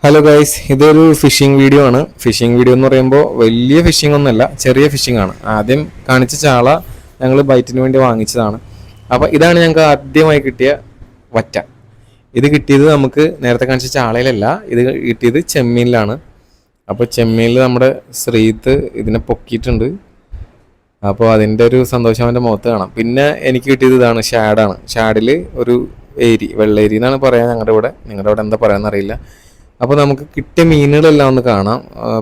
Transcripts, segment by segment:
Hello guys, ഇതൊരു phishing video ആണ്. Phishing video എന്ന് പറയുമ്പോൾ വലിയ ഫിഷിംഗ് ഒന്നുമല്ല, ചെറിയ ഫിഷിംഗ് ആണ്. ആദ്യം കാണിച്ച ചാള ഞങ്ങൾ ബൈറ്റിന് വേണ്ടി വാങ്ങിച്ചതാണ്. അപ്പോൾ ഇതാണ് ഞങ്ങൾക്ക് ആദ്യമായി കിട്ടിയ വറ്റ. ഇത് കിട്ടിയത് നമുക്ക് നേരത്തെ കാണിച്ച ചാളയിലല്ല, ഇത് കിട്ടിയത് ചെമ്മീനിലാണ്. അപ്പോൾ ചെമ്മീനിൽ നമ്മുടെ ശ്രീത്ത് ഇതിനെ പൊക്കിയിട്ടുണ്ട്. അപ്പോൾ അതിൻ്റെ ഒരു സന്തോഷം അവൻ്റെ മുഖത്ത് കാണാം. പിന്നെ എനിക്ക് കിട്ടിയത് ഇതാണ്, ഷാഡാണ്. ഷാഡിൽ ഒരു വെള്ളേരി എന്നാണ് പറയാൻ ഞങ്ങളുടെ ഇവിടെ. നിങ്ങളുടെ ഇവിടെ എന്താ പറയാമെന്നറിയില്ല. അപ്പോൾ നമുക്ക് കിട്ടിയ മീനുകളെല്ലാം ഒന്ന് കാണാം.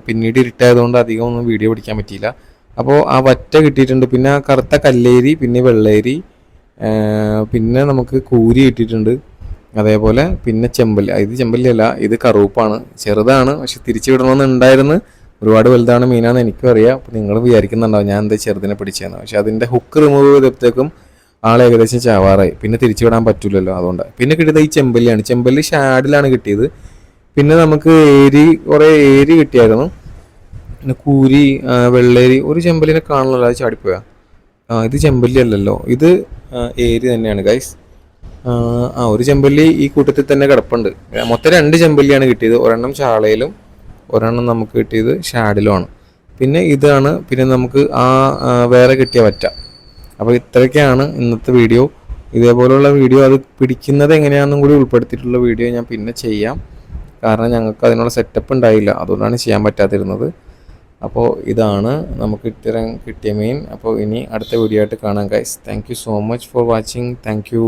പിന്നീട് ഇരുട്ടായതുകൊണ്ട് അധികം ഒന്നും വീഡിയോ പിടിക്കാൻ പറ്റിയില്ല. അപ്പോൾ ആ വറ്റ കിട്ടിയിട്ടുണ്ട്, പിന്നെ ആ കറുത്ത കല്ലേരി, പിന്നെ വെള്ളേരി, പിന്നെ നമുക്ക് കൂരി കിട്ടിയിട്ടുണ്ട്. അതേപോലെ പിന്നെ ചെമ്പല്ലി. ഇത് ചെമ്പല്ലിയല്ല, ഇത് കറുപ്പാണ്. ചെറുതാണ്, പക്ഷെ തിരിച്ചു വിടണമെന്നുണ്ടായിരുന്നു. ഒരുപാട് വലുതാണ് മീനാണെന്ന് എനിക്കും അറിയാം. അപ്പോൾ നിങ്ങൾ വിചാരിക്കുന്നുണ്ടാവും ഞാൻ എന്താ ചെറുതിനെ പിടിച്ചതെന്ന്. പക്ഷെ അതിൻ്റെ ഹുക്ക് റിമൂവ് ചെയ്തപ്പോഴത്തേക്കും ആൾ ഏകദേശം ചാവാറായി. പിന്നെ തിരിച്ചു വിടാൻ പറ്റില്ലല്ലോ, അതുകൊണ്ട്. പിന്നെ കിട്ടിയത് ഈ ചെമ്പല്ലിയാണ്. ചെമ്പല്ലി ഷാഡിലാണ് കിട്ടിയത്. പിന്നെ നമുക്ക് കുറേ ഏരി കിട്ടിയായിരുന്നു. പിന്നെ കൂരി, വെള്ളേരി. ഒരു ചെമ്പല്ലിനെ കാണണമല്ലോ, അത് ചാടിപ്പോയാ. ഇത് ചെമ്പല്ലി അല്ലല്ലോ, ഇത് ഏരി തന്നെയാണ് ഗൈസ്. ഒരു ചെമ്പല്ലി ഈ കൂട്ടത്തിൽ തന്നെ കിടപ്പുണ്ട്. മൊത്തം 2 ചെമ്പല്ലിയാണ് കിട്ടിയത്. ഒരെണ്ണം ചാളയിലും ഒരെണ്ണം നമുക്ക് കിട്ടിയത് ഷാഡിലുമാണ്. പിന്നെ ഇതാണ് പിന്നെ നമുക്ക് വേറെ കിട്ടിയ വറ്റ. അപ്പോൾ ഇത്രയൊക്കെയാണ് ഇന്നത്തെ വീഡിയോ. ഇതേപോലുള്ള വീഡിയോ അത് പിടിക്കുന്നത് എങ്ങനെയാണെന്നും കൂടി ഉൾപ്പെടുത്തിയിട്ടുള്ള വീഡിയോ ഞാൻ പിന്നെ ചെയ്യാം. കാരണം ഞങ്ങൾക്ക് അതിനുള്ള സെറ്റപ്പ് ഉണ്ടായില്ല, അതുകൊണ്ടാണ് ചെയ്യാൻ പറ്റാതിരുന്നത്. അപ്പോൾ ഇതാണ് നമുക്ക് ഇത്തരം കിട്ടിയ മീൻ. അപ്പോൾ ഇനി അടുത്ത വീഡിയോ ആയിട്ട് കാണാം guys. Thank you so much for watching. Thank you.